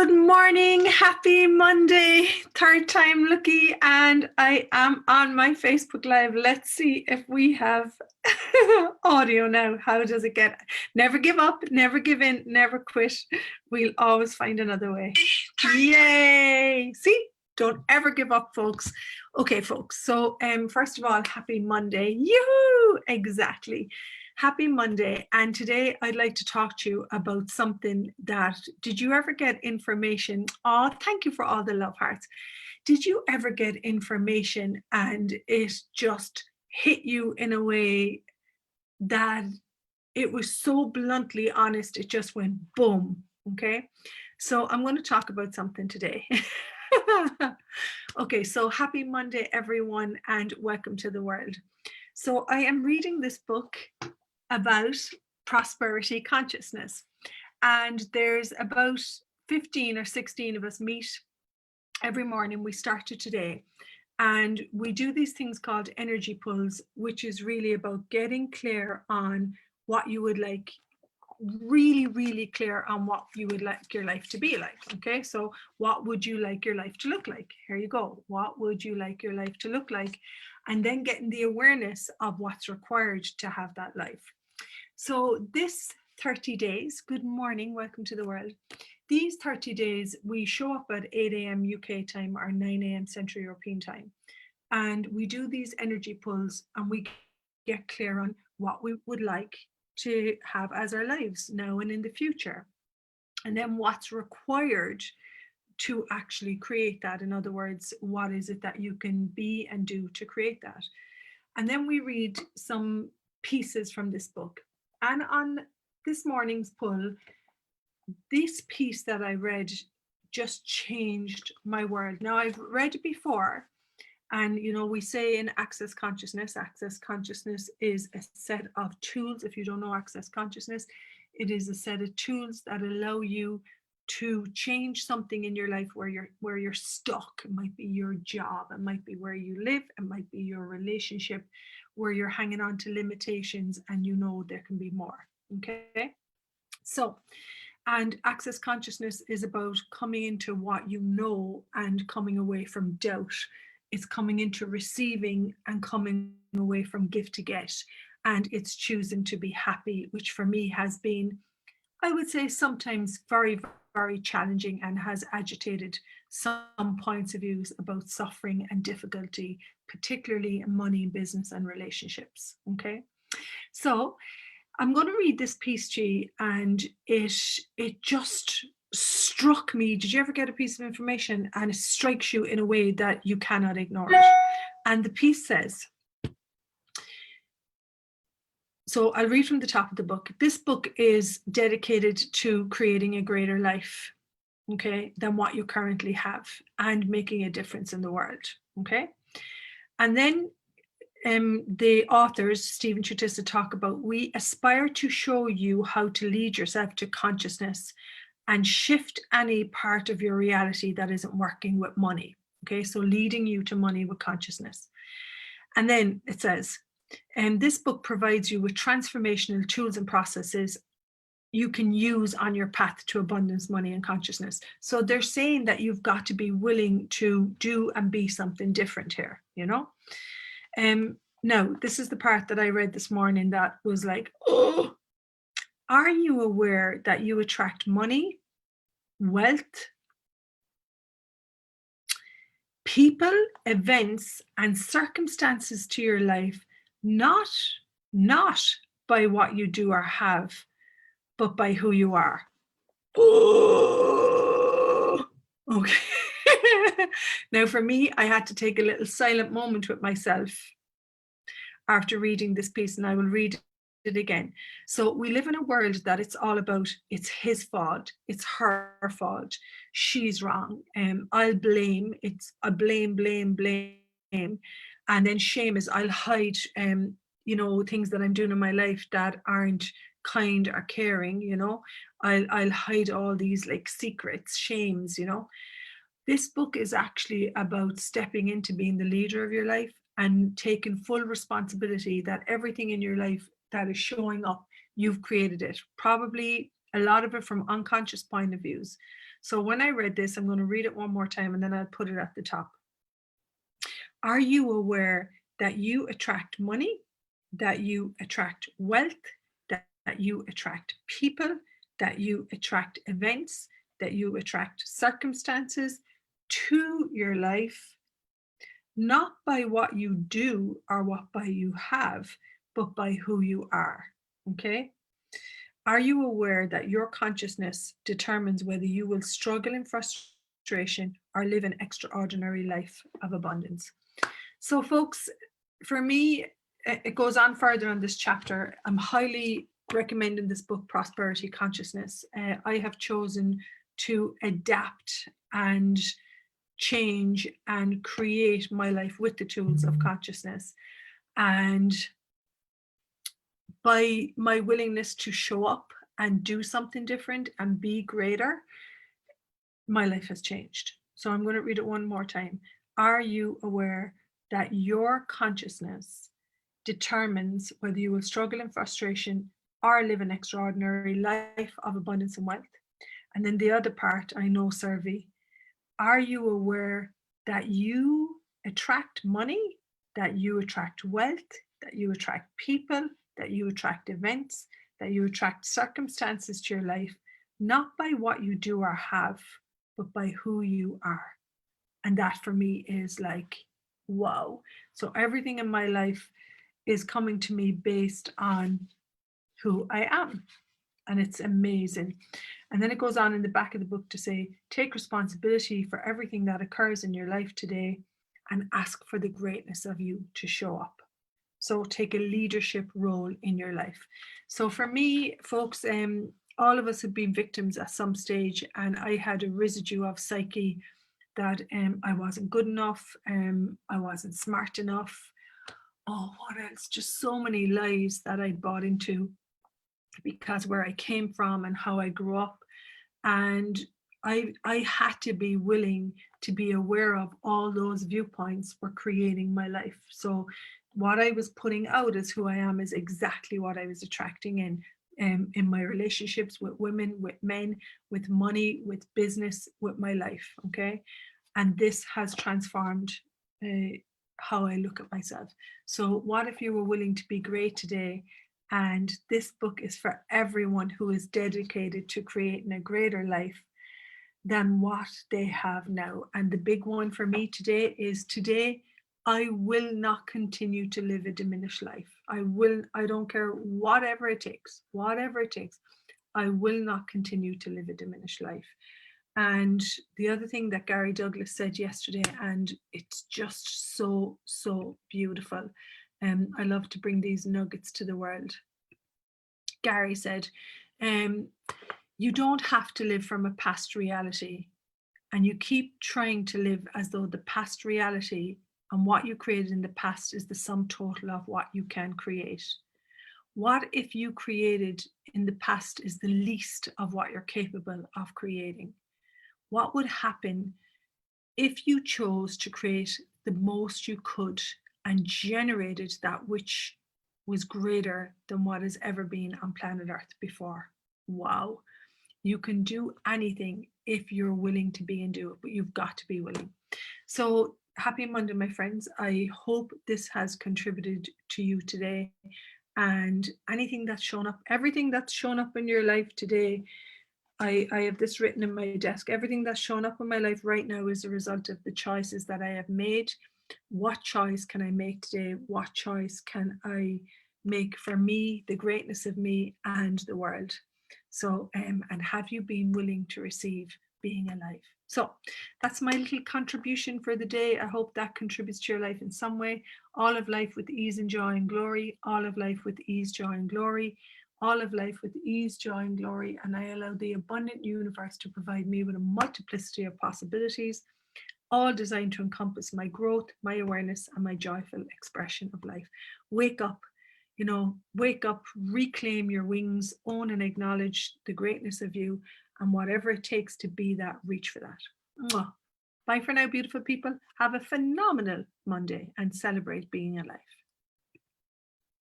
Good morning, happy Monday, third time lucky, and I am on my Facebook Live. Let's see if we have audio now. How does it get? Never give up, never give in, never quit. We'll always find another way. Yay! See? Don't ever give up, folks. Okay, folks, so first of all, happy Monday. Yoo-hoo! Exactly. Happy Monday, and today I'd like to talk to you about something that, did you ever get information? Oh, thank you for all the love hearts. Did you ever get information and it just hit you in a way that it was so bluntly honest, it just went boom, okay? So I'm going to talk about something today. Okay, so happy Monday, everyone, and welcome to the world. So I am reading this book about prosperity consciousness, and there's about 15 or 16 of us meet every morning. We started today, and we do these things called energy pulls, which is really about getting clear on what you would like, really clear on what you would like your life to be like. Okay, so what would you like your life to look like? Here you go. What would you like your life to look like? And then getting the awareness of what's required to have that life. So this 30 days, good morning, welcome to the world. These 30 days, we show up at 8 a.m. UK time or 9 a.m. Central European time. And we do these energy pulls and we get clear on what we would like to have as our lives now and in the future. And then what's required to actually create that. In other words, what is it that you can be and do to create that? And then we read some pieces from this book. And on this morning's pull, this piece that I read just changed my world. Now, I've read it before, and you know, we say in Access Consciousness is a set of tools. If you don't know Access Consciousness, it is a set of tools that allow you to change something in your life where you're stuck. It might be your job, it might be where you live, it might be your relationship, where you're hanging on to limitations and you know there can be more. Okay, so, and Access Consciousness is about coming into what you know and coming away from doubt. It's coming into receiving and coming away from give to get, and it's choosing to be happy, which for me has been, I would say, sometimes very challenging and has agitated some points of views about suffering and difficulty, particularly in money, business, and relationships. Okay, so I'm going to read this piece to you, and it just struck me. Did you ever get a piece of information and it strikes you in a way that you cannot ignore it? And the piece says, so I'll read from the top of the book. This book is dedicated to creating a greater life, okay, than what you currently have, and making a difference in the world, okay? And then the authors, Stephen Chutisa, talk about, we aspire to show you how to lead yourself to consciousness and shift any part of your reality that isn't working with money, okay? So leading you to money with consciousness. And then it says, this book provides you with transformational tools and processes you can use on your path to abundance, money, and consciousness. So they're saying that you've got to be willing to do and be something different here, you know? Now, this is the part that I read this morning that was like, oh, are you aware that you attract money, wealth, people, events, and circumstances to your life, not by what you do or have, but by who you are? Oh, okay. Now, for me, I had to take a little silent moment with myself after reading this piece, and I will read it again. So we live in a world that it's all about, it's his fault, it's her fault, she's wrong, I'll blame, it's a blame, and then shame is I'll hide, you know, things that I'm doing in my life that aren't kind or caring, you know, I'll hide all these like secrets, shames, you know. This book is actually about stepping into being the leader of your life and taking full responsibility that everything in your life that is showing up, you've created it. Probably a lot of it from unconscious point of views. So when I read this, I'm going to read it one more time and then I'll put it at the top. Are you aware that you attract money, that you attract wealth, that you attract people, that you attract events, that you attract circumstances to your life, not by what you do or what by you have, but by who you are? Okay. Are you aware that your consciousness determines whether you will struggle in frustration or live an extraordinary life of abundance? So, folks, for me, it goes on further on this chapter. I'm highly recommending this book, Prosperity Consciousness. I have chosen to adapt and change and create my life with the tools of consciousness. And by my willingness to show up and do something different and be greater, my life has changed. So I'm going to read it one more time. Are you aware that your consciousness determines whether you will struggle in frustration or live an extraordinary life of abundance and wealth? And then the other part, I know, survey. Are you aware that you attract money, that you attract wealth, that you attract people, that you attract events, that you attract circumstances to your life, not by what you do or have, but by who you are? And that for me is like, wow. So everything in my life is coming to me based on who I am. And it's amazing. And then it goes on in the back of the book to say, take responsibility for everything that occurs in your life today and ask for the greatness of you to show up. So take a leadership role in your life. So for me, folks, all of us have been victims at some stage, and I had a residue of psyche that I wasn't good enough, I wasn't smart enough. Oh, what else? Just so many lies that I bought into because where I came from and how I grew up. And I had to be willing to be aware of all those viewpoints for creating my life. So what I was putting out as who I am is exactly what I was attracting in my relationships with women, with men, with money, with business, with my life. Okay. And this has transformed how I look at myself. So what if you were willing to be great today? And this book is for everyone who is dedicated to creating a greater life than what they have now. And the big one for me today is today, I will not continue to live a diminished life. I don't care whatever it takes, I will not continue to live a diminished life. And the other thing that Gary Douglas said yesterday, and it's just so, so beautiful. I love to bring these nuggets to the world. Gary said, you don't have to live from a past reality, and you keep trying to live as though the past reality and what you created in the past is the sum total of what you can create. What if you created in the past is the least of what you're capable of creating? What would happen if you chose to create the most you could and generated that which was greater than what has ever been on planet Earth before? Wow. You can do anything if you're willing to be and do it, but you've got to be willing. So happy Monday, my friends. I hope this has contributed to you today. And anything that's shown up, everything that's shown up in your life today, I have this written in my desk. Everything that's shown up in my life right now is a result of the choices that I have made. What choice can I make today? What choice can I make for me, the greatness of me and the world? So, and have you been willing to receive being alive? So that's my little contribution for the day. I hope that contributes to your life in some way. All of life with ease and joy and glory. All of life with ease, joy and glory. All of life with ease, joy and glory. And I allow the abundant universe to provide me with a multiplicity of possibilities, all designed to encompass my growth, my awareness, and my joyful expression of life. Wake up, wake up, reclaim your wings, own and acknowledge the greatness of you, and whatever it takes to be that, reach for that. Mwah. Bye for now, beautiful people. Have a phenomenal Monday and celebrate being alive.